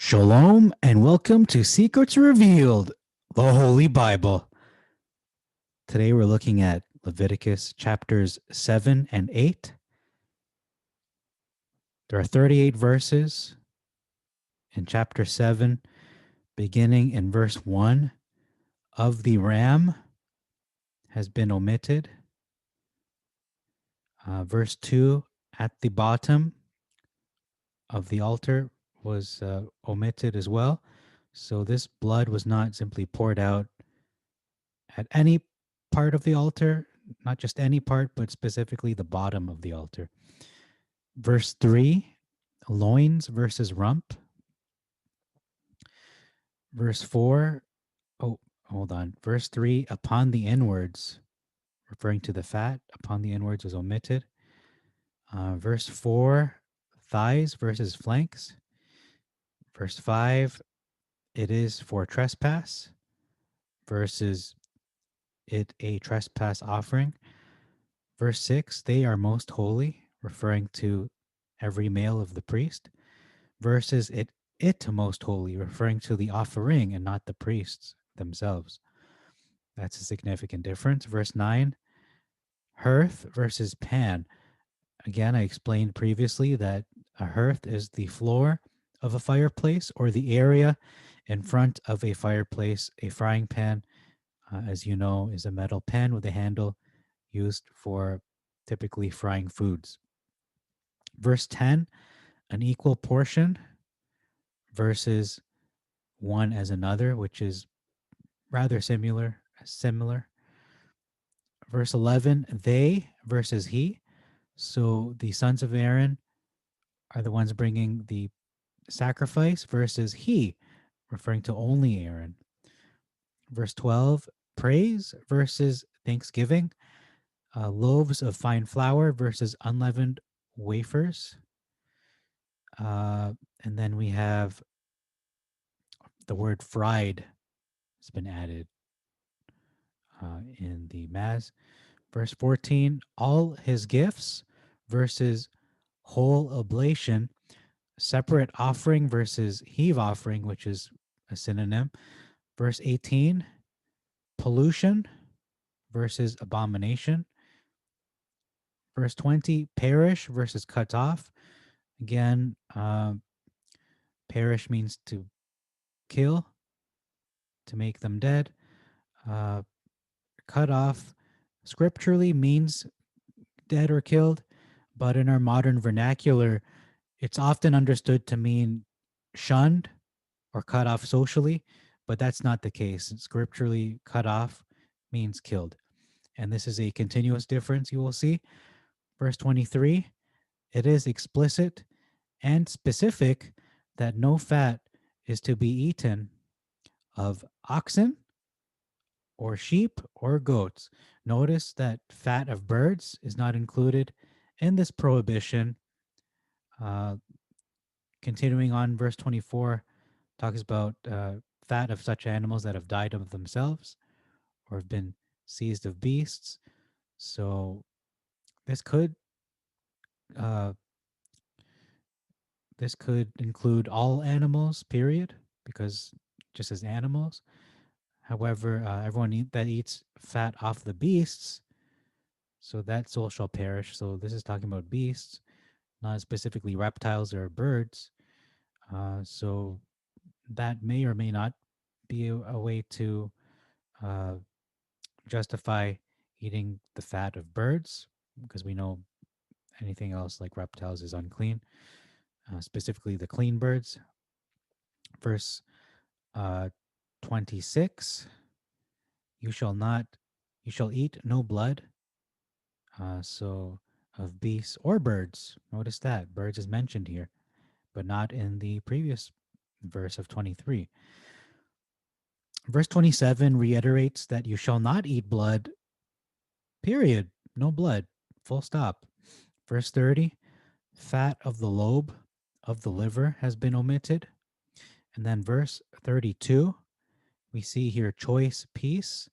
Shalom and welcome to Secrets Revealed, the Holy Bible. Today we're looking at Leviticus chapters 7 and 8. There are 38 verses in chapter 7, beginning in verse 1. Of the ram has been omitted. Verse 2, at the bottom of the altar was omitted as well. So this blood was not simply poured out at any part of the altar, not just any part, but specifically the bottom of the altar. Verse 3, loins versus rump. Verse 4, hold on. Verse 3, upon the inwards, referring to the fat, upon the inwards was omitted. Verse 4, thighs versus flanks. Verse 5, it is for trespass versus it a trespass offering. Verse 6, they are most holy, referring to every male of the priest, versus it most holy, referring to the offering and not the priests themselves. That's a significant difference. Verse 9, hearth versus pan. Again, I explained previously that a hearth is the floor of a fireplace or the area in front of a fireplace. A frying pan, as you know, is a metal pan with a handle used for typically frying foods. Verse 10, an equal portion versus one as another, which is rather similar. Verse 11, they versus he. So the sons of Aaron are the ones bringing the sacrifice versus he, referring to only Aaron. Verse 12, praise versus thanksgiving. Loaves of fine flour versus unleavened wafers. And then we have the word fried has been added in the Maz. Verse 14, all his gifts versus whole oblation. Separate offering versus heave offering, which is a synonym. Verse 18, pollution versus abomination. Verse 20, perish versus cut off. Again, perish means to kill, to make them dead. Cut off scripturally means dead or killed, but in our modern vernacular, it's often understood to mean shunned or cut off socially, but that's not the case. Scripturally, cut off means killed. And this is a continuous difference you will see. Verse 23, it is explicit and specific that no fat is to be eaten of oxen or sheep or goats. Notice that fat of birds is not included in this prohibition. Continuing on, verse 24 talks about fat of such animals that have died of themselves or have been seized of beasts. So this could include all animals, period, because just as animals. However, everyone that eats fat off the beasts, so that soul shall perish. So this is talking about beasts, not specifically reptiles or birds. So that may or may not be a way to justify eating the fat of birds, because we know anything else like reptiles is unclean, specifically the clean birds. Verse 26, you shall eat no blood. So of beasts or birds. Notice that birds is mentioned here, but not in the previous verse of 23. Verse 27 reiterates that you shall not eat blood, period. No blood, full stop. Verse 30, fat of the lobe of the liver has been omitted. And then verse 32, we see here choice piece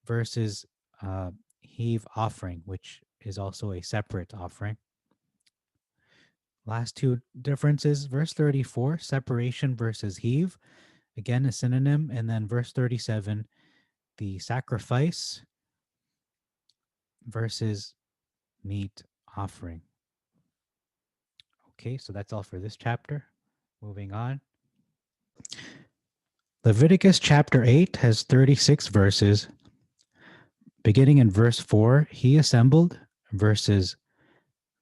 versus heave offering, which is also a separate offering. Last two differences, verse 34, separation versus heave, again a synonym. And then verse 37, the sacrifice versus meat offering. Okay, so that's all for this chapter. Moving on. Leviticus chapter 8 has 36 verses. Beginning in verse 4, he assembled versus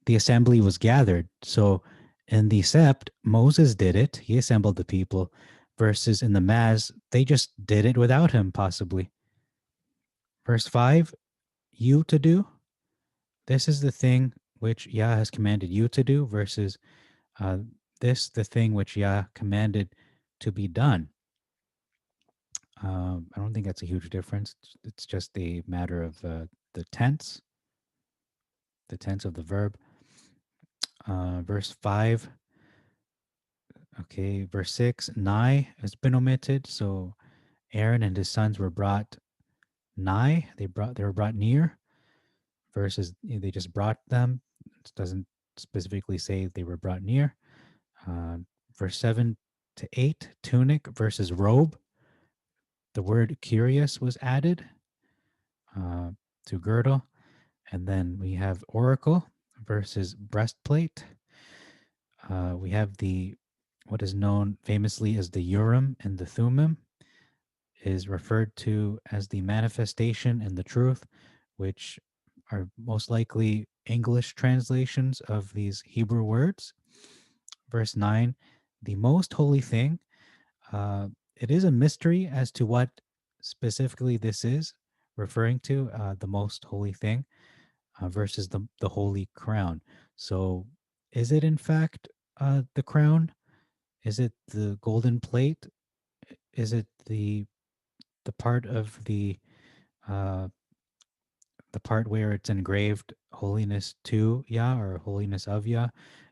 the assembly was gathered. So in the Sept, Moses did it. He assembled the people. Versus in the Maz, they just did it without him, possibly. Verse 5, you to do. This is the thing which Yah has commanded you to do, versus uh, this, the thing which Yah commanded to be done. I don't think that's a huge difference. It's just a matter of the tense of the verb. Verse 5, okay, verse 6, nigh has been omitted. So Aaron and his sons were brought nigh. They were brought near, versus they just brought them. It doesn't specifically say they were brought near. Verse 7 to 8, tunic versus robe. The word curious was added to girdle. And then we have oracle versus breastplate. We have the what is known famously as the Urim and the Thummim is referred to as the manifestation and the truth, which are most likely English translations of these Hebrew words. Verse 9, the most holy thing. Uh, it is a mystery as to what specifically this is referring to, the most holy thing, versus the holy crown. So is it in fact the crown? Is it the golden plate? Is it the part of uh, the part where it's engraved holiness to Yah or holiness of Yah?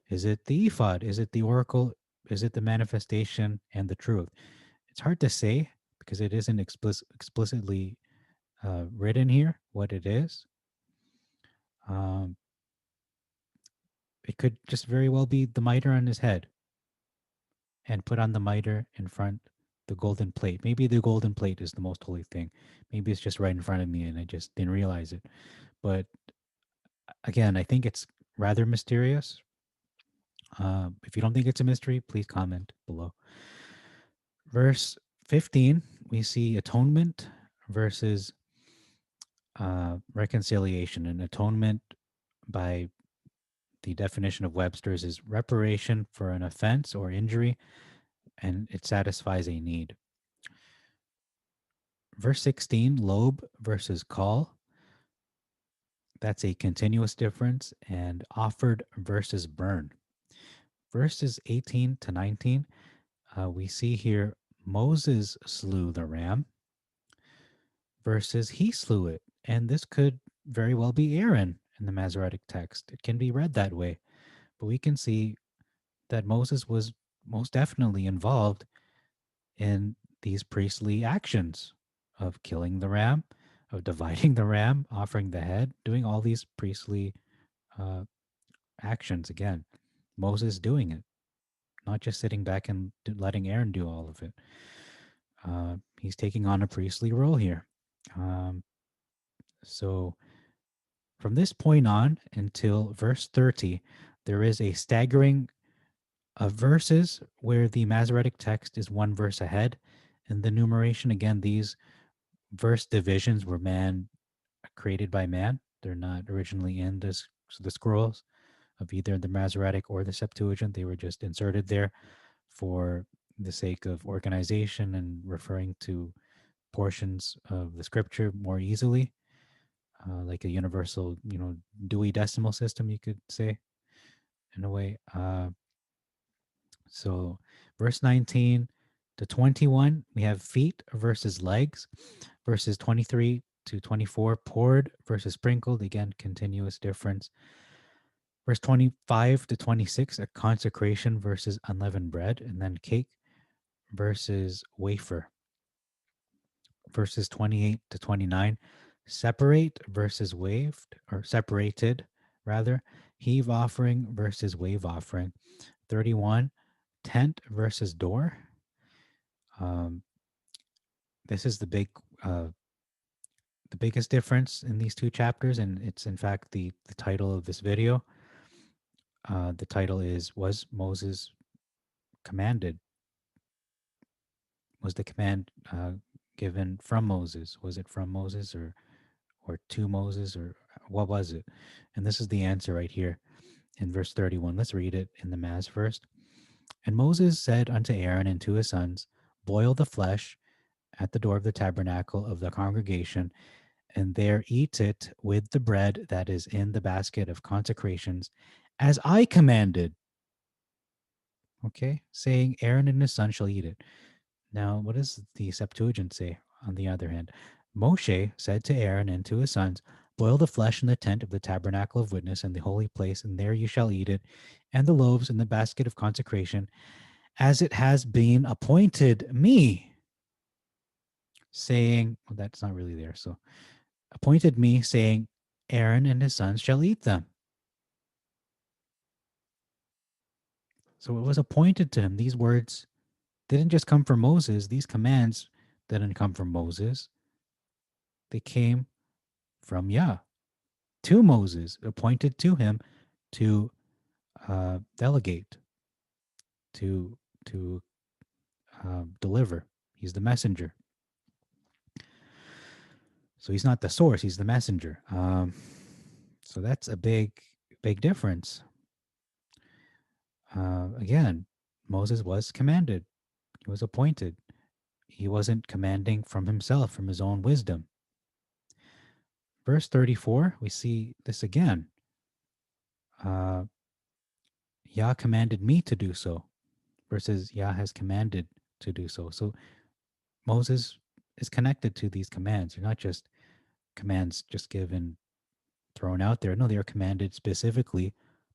Is it the ephod? Is it the oracle? Is it the manifestation and the truth? It's hard to say because it isn't explicitly written here what it is. Um, it could just very well be the mitre on his head and put on the mitre in front the golden plate. Maybe the golden plate is the most holy thing. Maybe it's just right in front of me and I just didn't realize it. But again, I think it's rather mysterious. If you don't think it's a mystery, please comment below. Verse 15, we see atonement versus reconciliation. And atonement, by the definition of Webster's, is reparation for an offense or injury, and it satisfies a need. Verse 16, lobe versus call. That's a continuous difference. And offered versus burn. Verses 18 to 19, we see here Moses slew the ram versus he slew it. And this could very well be Aaron in the Masoretic text. It can be read that way. But we can see that Moses was most definitely involved in these priestly actions of killing the ram, of dividing the ram, offering the head, doing all these priestly uh, actions. Again, Moses doing it, not just sitting back and letting Aaron do all of it. He's taking on a priestly role here. So from this point on until verse 30, there is a staggering of verses where the Masoretic text is one verse ahead. And the numeration, again, these verse divisions were created by man. They're not originally in the scrolls of either the Masoretic or the Septuagint. They were just inserted there for the sake of organization and referring to portions of the scripture more easily, like a universal, Dewey Decimal System, you could say, in a way. So, verse 19 to 21, we have feet versus legs. Verses 23 to 24, poured versus sprinkled. Again, continuous difference. Verse 25 to 26, a consecration versus unleavened bread. And then cake versus wafer. Verses 28 to 29, separate versus waved, or separated rather. heave offering versus wave offering. 31, tent versus door. Um, this is the biggest difference in these two chapters, and it's in fact the title of this video. The title is, was Moses commanded? Was the command given from Moses? Was it from Moses or to Moses, or what was it? And this is the answer right here in verse 31. Let's read it in the Mass first. And Moses said unto Aaron and to his sons, boil the flesh at the door of the tabernacle of the congregation, and there eat it with the bread that is in the basket of consecrations, as I commanded. Okay, saying Aaron and his son shall eat it. Now, what does the Septuagint say on the other hand? Moshe said to Aaron and to his sons, boil the flesh in the tent of the tabernacle of witness and the holy place, and there you shall eat it, and the loaves in the basket of consecration, as it has been appointed me, saying, well, that's not really there. So, appointed me, saying, Aaron and his sons shall eat them. So it was appointed to him. These words didn't just come from Moses. These commands didn't come from Moses. They came from Yah to Moses, appointed to him to delegate, to deliver. He's the messenger. So he's not the source; he's the messenger. So that's a big difference. Again, Moses was commanded; he was appointed. He wasn't commanding from himself, from his own wisdom. Verse 34, we see this again. Yah commanded me to do so, versus Yah has commanded to do so. So Moses is connected to these commands. They're not just commands just given, thrown out there. No, they are commanded specifically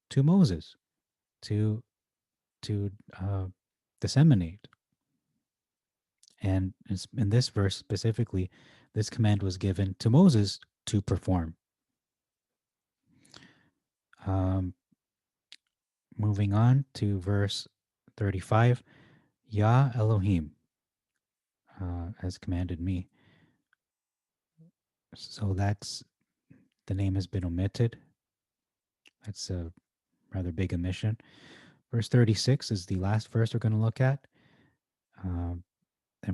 to Moses to disseminate. And in this verse specifically, this command was given to Moses to perform. Moving on to verse 35, Yah Elohim has commanded me. So that's, the name has been omitted. That's a rather big omission. Verse 36 is the last verse we're going to look at. And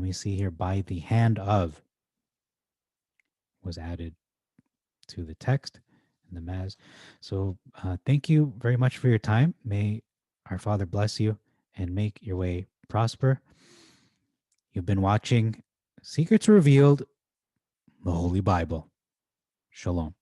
we see here, by the hand of was added to the text in the Maz. So thank you very much for your time. May our Father bless you and make your way prosper. You've been watching Secrets Revealed, the Holy Bible. Shalom.